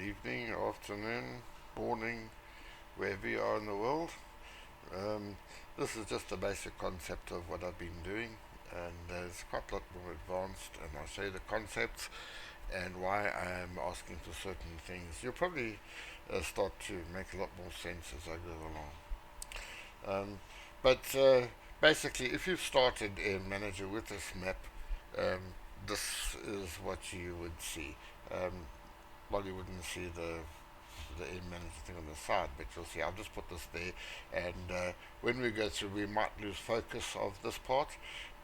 evening, afternoon, morning, wherever you are in the world. Um, this is just the basic concept of what I've been doing, and it's quite a lot more advanced. And I'll show you the concepts and why I am asking for certain things. You'll probably start to make a lot more sense as I go along. But basically, if you've started in Manager with this map, um, this is what you would see. Um, well, you wouldn't see the aim manager thing on the side, but you'll see I'll just put this there, and when we go through we might lose focus of this part,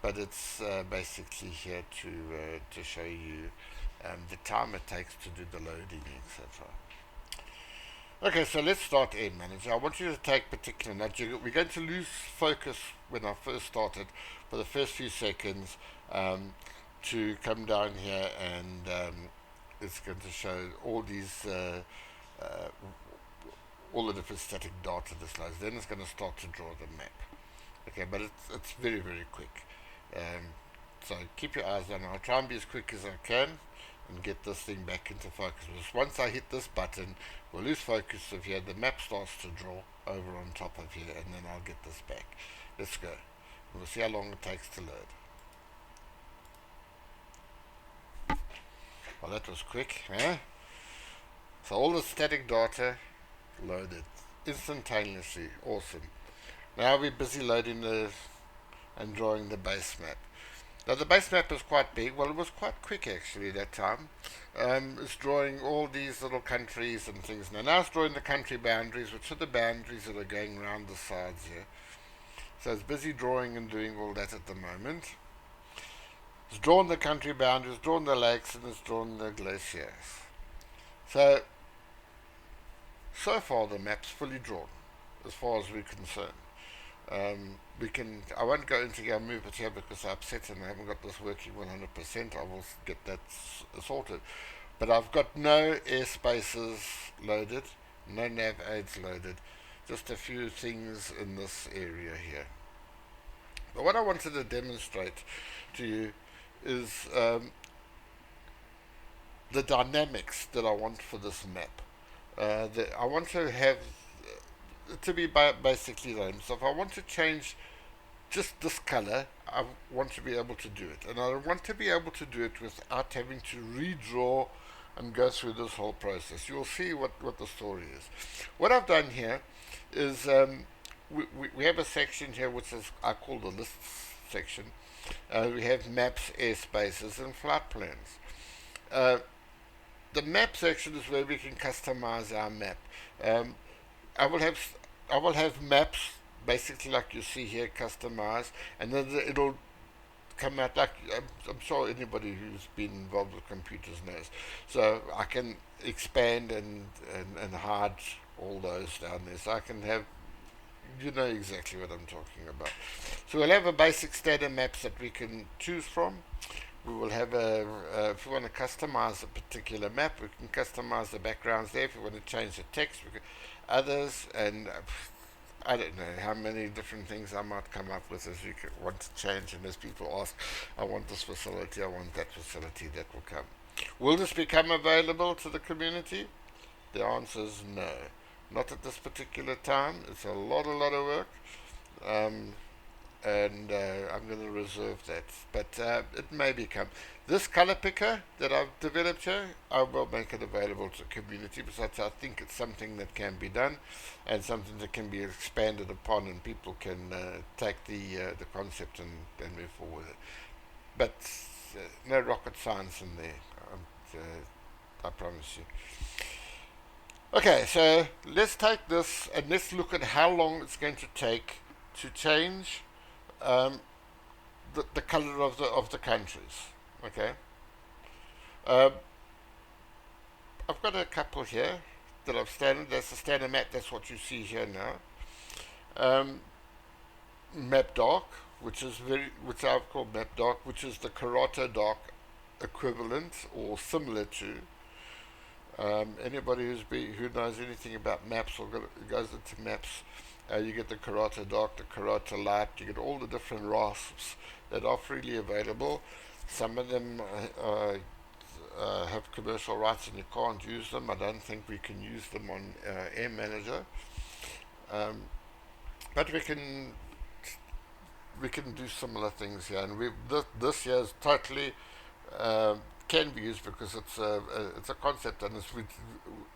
but it's basically here to show you the time it takes to do the loading, etc. Okay, so let's start aim manager. I want you to take particular note. We're going to lose focus when I first started for the first few seconds, to come down here, and it's going to show all these uh, all the different static data displays. Then it's going to start to draw the map. Okay, but it's very, very quick. So keep your eyes on. I'll try and be as quick as I can and get this thing back into focus. Because once I hit this button, we'll lose focus of here. The map starts to draw over on top of here, and then I'll get this back. Let's go. We'll see how long it takes to load. Well, that was quick, eh? So all the static data loaded instantaneously. Awesome. Now we're busy loading and drawing the base map. Now the base map is quite big. Well, it was quite quick actually that time. It's drawing all these little countries and things. Now it's drawing the country boundaries, which are the boundaries that are going around the sides here. So it's busy drawing and doing all that at the moment. It's drawn the country boundaries, drawn the lakes, and it's drawn the glaciers. So far the map's fully drawn, as far as we're concerned. I won't go into here and move it here because I'm upset and I haven't got this working 100%. I will get that sorted. But I've got no airspaces loaded, no nav aids loaded, just a few things in this area here. But what I wanted to demonstrate to you is the dynamics that I want for this map. I want to have to be basically the same. So if I want to change just this color, I want to be able to do it, and I want to be able to do it without having to redraw and go through this whole process. You'll see what the story is. What I've done here is we have a section here which is I call the lists section. We have maps, airspaces, and flight plans. The map section is where we can customize our map. Um, I will have maps basically like you see here, customized, and then it'll come out like I'm sure anybody who's been involved with computers knows. So I can expand and hide all those down there. So I can have, you know exactly what I'm talking about. So we'll have a basic standard maps that we can choose from. We will have if we want to customize a particular map, we can customize the backgrounds there. If we want to change the text, we can others, and I don't know how many different things I might come up with as you want to change, and as people ask, I want this facility, I want that facility, that will come. Will this become available to the community? The answer is no. Not at this particular time. It's a lot of work. Um, and I'm going to reserve that. But it may become. This color picker that I've developed here, I will make it available to the community because I think it's something that can be done and something that can be expanded upon, and people can take the concept and move forward with it. But no rocket science in there, I promise you. Okay, so let's take this and let's look at how long it's going to take to change um, the color of the countries. Okay, um, I've got a couple here that I've standard. That's a standard map. That's what you see here now. Um, Map Dark, which I've called Map Dark, which is the Karate Dark equivalent or similar to. Anybody who knows anything about maps or goes into maps, you get the Karate Dark, the Karate Light, you get all the different rasps that are freely available. Some of them have commercial rights and you can't use them. I don't think we can use them on Air Manager, um, but we can do similar things here, and this here is totally can be used because it's a concept and it's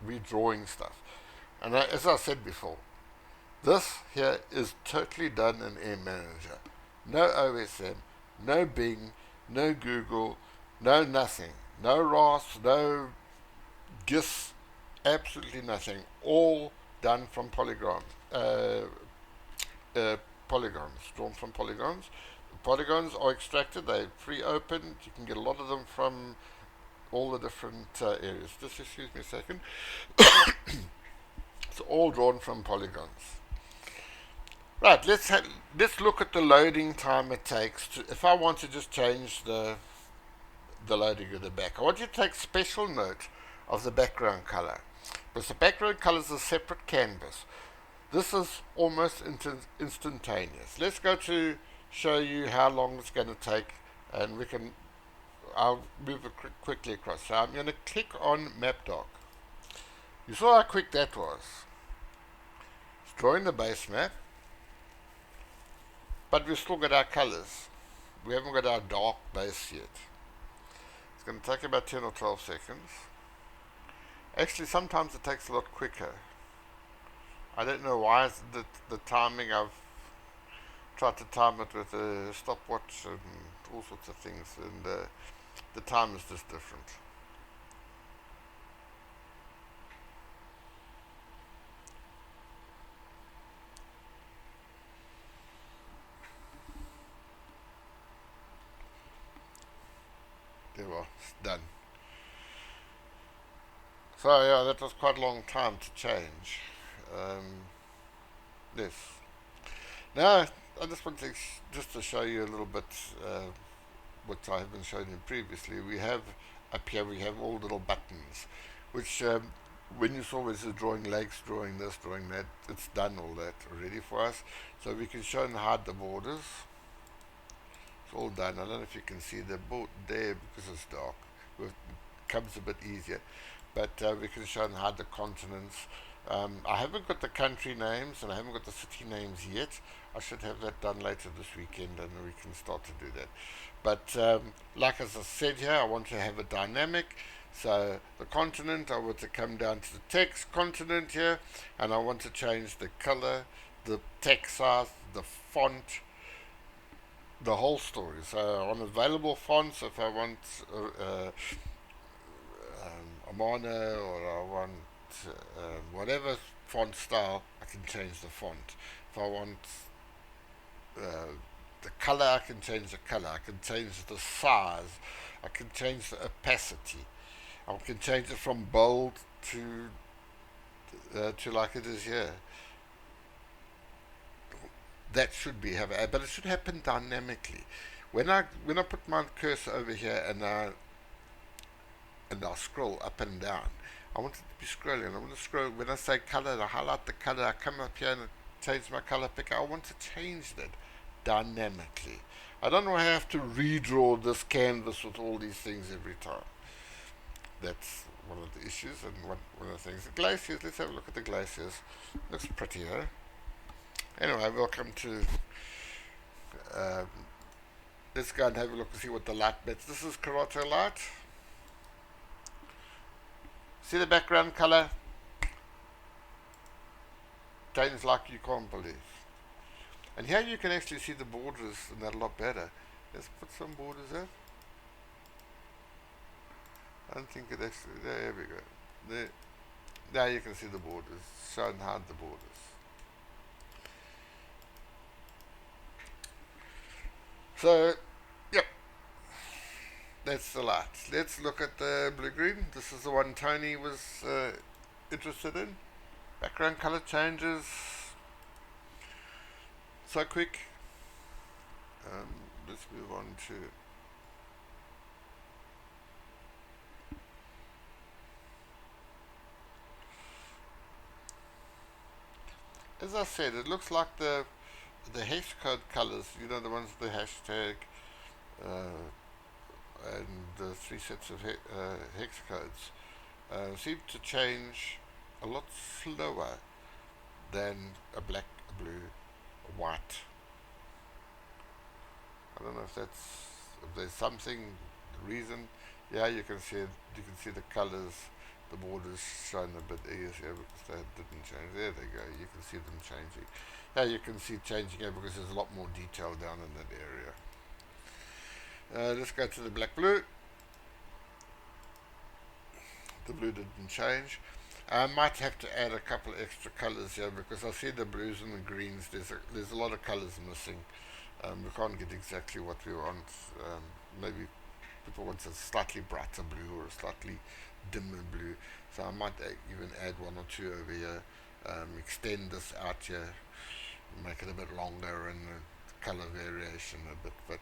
redrawing stuff. And as I said before, this here is totally done in Air Manager. No OSM, no Bing, no Google, no nothing, no RAS, no GIS, absolutely nothing. All done from uh, polygons, drawn from polygons. The polygons are extracted, they're pre-opened. You can get a lot of them from all the different areas. Just excuse me a second. It's all drawn from polygons. Right, let's look at the loading time it takes to, if I want to just change the loading of the back. I want you to take special note of the background color, because the background color is a separate canvas. This is almost instantaneous. Let's go to show you how long it's going to take, and I'll move it quickly across. So I'm going to click on MapDoc. You saw how quick that was. It's drawing the base map, but we've still got our colors. We haven't got our dark base yet. It's going to take about 10 or 12 seconds. Actually, sometimes it takes a lot quicker. I don't know why the timing. I've tried to time it with a stopwatch and all sorts of things, and the time is just different. There we are, it's done. So yeah, that was quite a long time to change. Yes. Now I just want to just to show you a little bit what I haven't shown you previously. We have up here we have all little buttons, which when you saw this is drawing legs, drawing this, drawing that, it's done all that already for us. So we can show and hide the borders. It's all done. I don't know if you can see the board there because it's dark. It comes a bit easier, but we can show and hide the continents. I haven't got the country names and I haven't got the city names yet. I should have that done later this weekend and we can start to do that. But like as I said here, I want to have a dynamic. So the continent, I want to come down to the text continent here, and I want to change the color, the text size, the font, the whole story. So on available fonts, if I want Amana or I want whatever font style, I can change the font. If I want uh, the color, I can change the color. I can change the size. I can change the opacity. I can change it from bold to like it is here. That should be but it should happen dynamically. When I put my cursor over here and I scroll up and down, I want it to be scrolling. I want to scroll. When I say color, I highlight the color. I come up here and change my color picker. I want to change that dynamically. I don't want to have to redraw this canvas with all these things every time. That's one of the issues and one of the things. The glaciers, let's have a look at the glaciers. Looks prettier. Anyway, welcome to, um, let's go and have a look and see what the light bits. This is Karato light. See the background color? Change like you can't believe. And here you can actually see the borders and that a lot better. Let's put some borders there. I don't think it actually, there we go. There you can see the borders, show and hide the borders. So, yep, that's the light. Let's look at the blue-green. This is the one Tony was interested in. Background color changes so quick. Let's move on to as I said, it looks like the hash code colors, you know, the ones with the hashtag and the three sets of hex codes seem to change a lot slower than a black, a blue, a white. I don't know if there's something, reason. Yeah, you can see it, you can see the colors, the borders shown a bit easier because they didn't change. There they go. You can see them changing. Yeah, you can see changing here because there's a lot more detail down in that area. Let's go to the black blue. The blue didn't change. I might have to add a couple extra colors here because I see the blues and the greens. There's a lot of colors missing. We can't get exactly what we want. Maybe people want a slightly brighter blue or a slightly dimmer blue. So I might even add one or two over here. Extend this out here, make it a bit longer, and the color variation a bit. But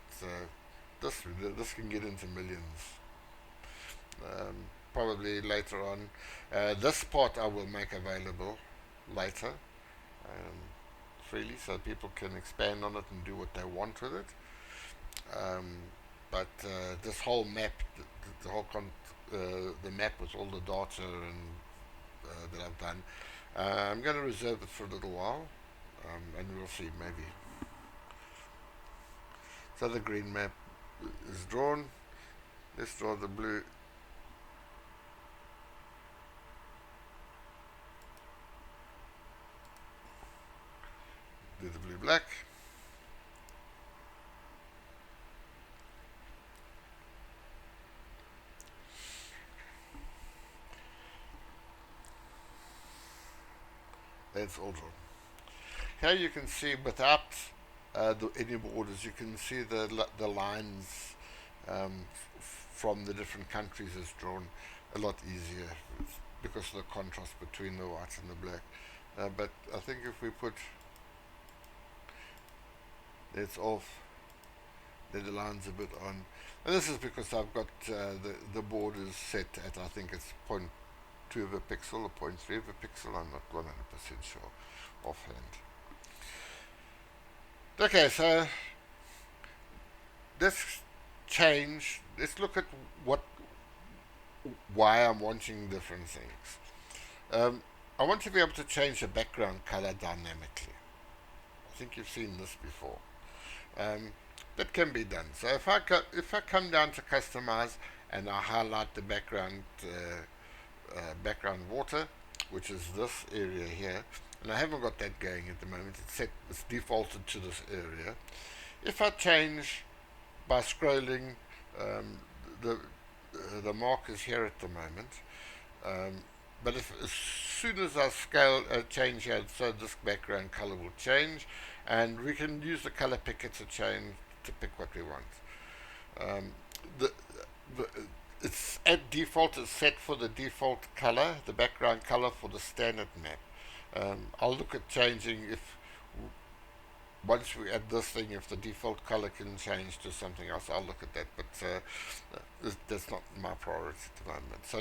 this can get into millions. Probably later on. This part I will make available later, freely, so people can expand on it and do what they want with it. But this whole map, the whole the map with all the data that I've done, I'm going to reserve it for a little while, and we'll see maybe. So the green map is drawn. Let's draw the blue. Do the blue black. That's all drawn. Here you can see without any borders, you can see the lines from the different countries is drawn a lot easier because of the contrast between the white and the black. But I think if we put it's off, then the lines a bit on, and this is because I've got the borders set at, I think it's 0.2 of a pixel or 0.3 of a pixel. I'm not 100% sure offhand. Okay, so let's change. Let's look at why I'm wanting different things. I want to be able to change the background color dynamically. I think you've seen this before. That can be done. So if I come down to customize and I highlight the background water, which is this area here, and I haven't got that going at the moment. It's defaulted to this area. If I change by scrolling the markers here at the moment, but as soon as I change here, so this background color will change, and we can use the color picker to pick what we want. It's at default, it's set for the default color, the background color for the standard map. I'll look at changing if once we add this thing, if the default color can change to something else. I'll look at that, but that's not my priority at the moment. So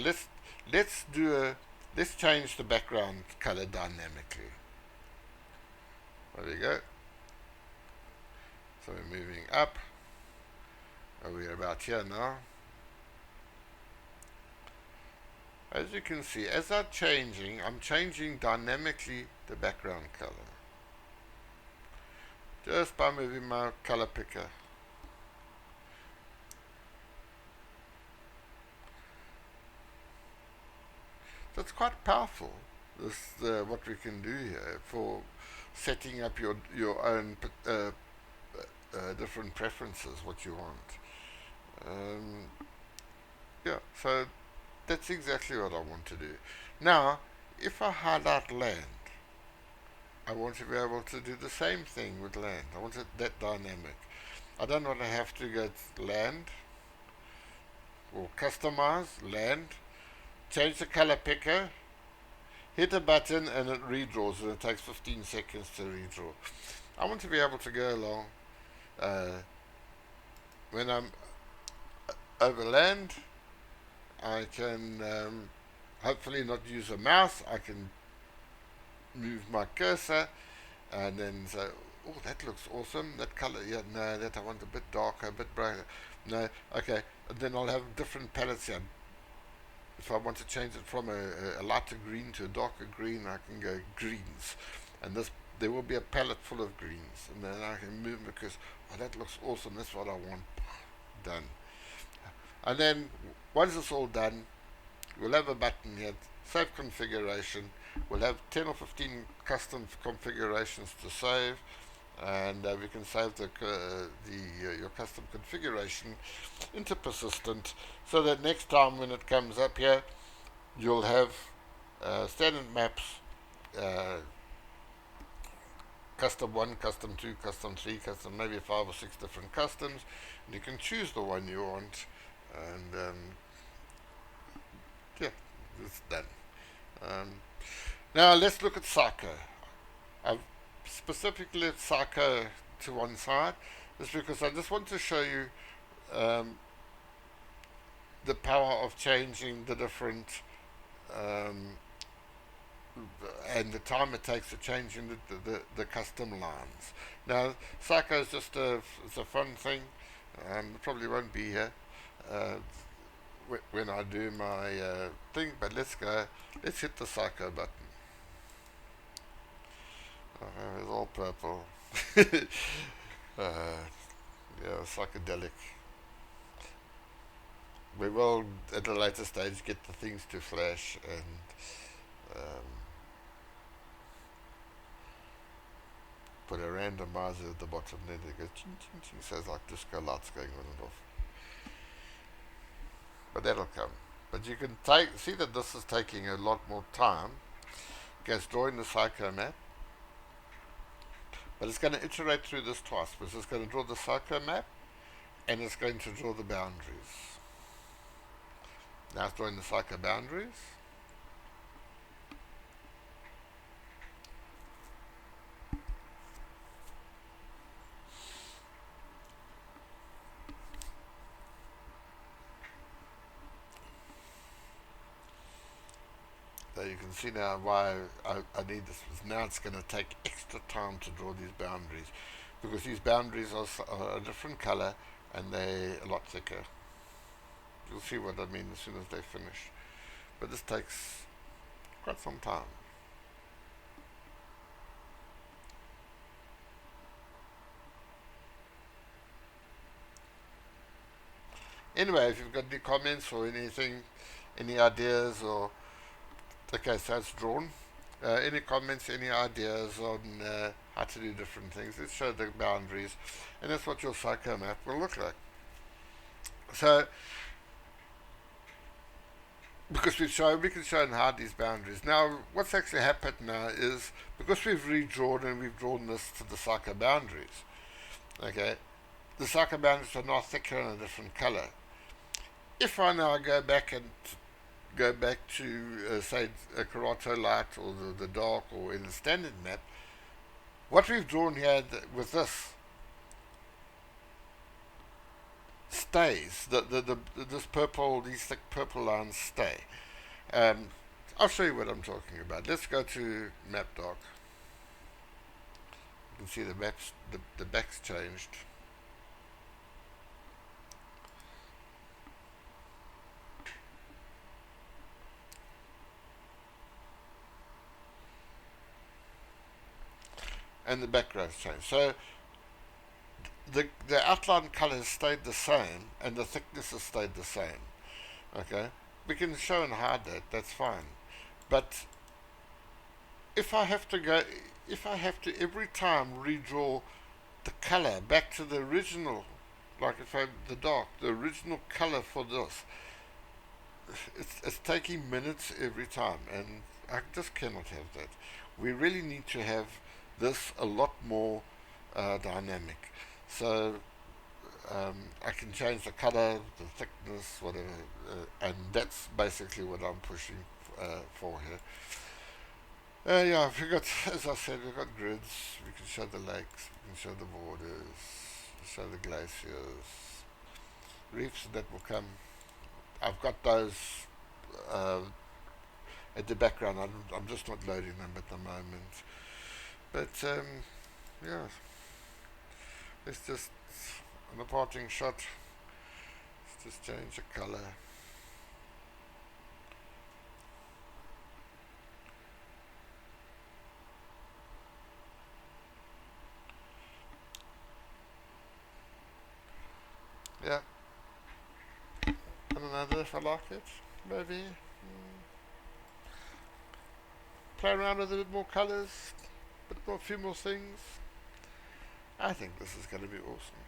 let's change the background color dynamically. There we go. So we're moving up. We're about here now. As you can see, as I'm changing dynamically the background color. Just by moving my color picker. So it's quite powerful, what we can do here for setting up your own different preferences, what you want. Yeah, so that's exactly what I want to do. Now, if I highlight land, I want to be able to do the same thing with land. I want it that dynamic. I don't want to have to go to land or customize land, change the color picker, hit a button, and it redraws, and it takes 15 seconds to redraw. I want to be able to go along when I'm over land. I can hopefully not use a mouse. I can move my cursor, and then so oh, that looks awesome. That color, yeah, no, that I want a bit darker, a bit brighter. No, okay. And then I'll have different palettes here. If I want to change it from a lighter green to a darker green, I can go greens. And this, there will be a palette full of greens. And then I can move because, oh, that looks awesome. That's what I want. Done. And then, once it's all done, we'll have a button here, save configuration. We'll have 10 or 15 custom configurations to save, and we can save your custom configuration into persistent, so that next time when it comes up here, you'll have standard maps, uh, custom 1, custom 2, custom 3, custom maybe 5 or 6 different customs, and you can choose the one you want, and yeah, it's done. Um, Now let's look at Psycho. I've specifically left Psycho to one side, just because I just want to show you um, the power of changing the different um, and the time it takes to change in the custom lines. Now Psycho is just it's a fun thing. It probably won't be here uh, when I do my thing, but let's go. Let's hit the Psycho button. It's all purple. Yeah, psychedelic. We will, at a later stage, get the things to flash and put a randomizer at the bottom. Then it goes ching ching ching. So it's like disco lights going on and off. But that'll come. But you can see that this is taking a lot more time. Goes drawing the Psycho map. But it's going to iterate through this twice, because it's going to draw the Psycho map and it's going to draw the boundaries. Now it's drawing the Psycho boundaries. So you can see now why I need this. Now it's going to take extra time to draw these boundaries, because these boundaries are a different color and they're a lot thicker. You'll see what I mean as soon as they finish. But this takes quite some time. Anyway, if you've got any comments or anything, any ideas, or okay, so it's drawn. Any comments, any ideas on how to do different things? Let's show the boundaries, and that's what your Psycho map will look like. So, because we can show and hide these boundaries. Now, what's actually happened now is, because we've redrawn and we've drawn this to the Psycho boundaries, okay, the Psycho boundaries are now thicker and a different color. If I now go back to say a Karato light or the dark or in the standard map, what we've drawn here with this stays. This purple, these thick purple lines stay. I'll show you what I'm talking about. Let's go to map dark. You can see the maps, the back's changed. And the background's changed. So the outline color has stayed the same and the thickness has stayed the same. Okay? We can show and hide that, that's fine. But if I have to every time redraw the color back to the original, like if I the original color for this, it's taking minutes every time, and I just cannot have that. We really need to have this a lot more dynamic. So I can change the color, the thickness, whatever, and that's basically what I'm pushing for here. Yeah, we got, as I said, we've got grids. We can show the lakes, we can show the borders, show the glaciers, reefs that will come. I've got those at the background. I'm just not loading them at the moment. But yeah, Let's just, on the parting shot, let's just change the color. Yeah, and another if I like it, maybe. Play around with a bit more colors, a bit more, few more things. I think this is going to be awesome.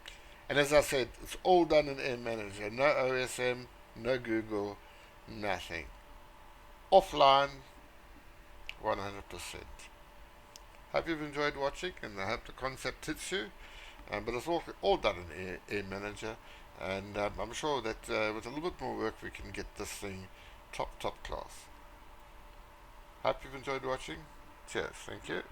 And as I said, it's all done in Air Manager. No OSM, no Google, nothing. Offline, 100%. Hope you've enjoyed watching, and I hope the concept hits you. But it's all done in Air Manager, and I'm sure that with a little bit more work we can get this thing top class. Hope you've enjoyed watching. Cheers. Thank you.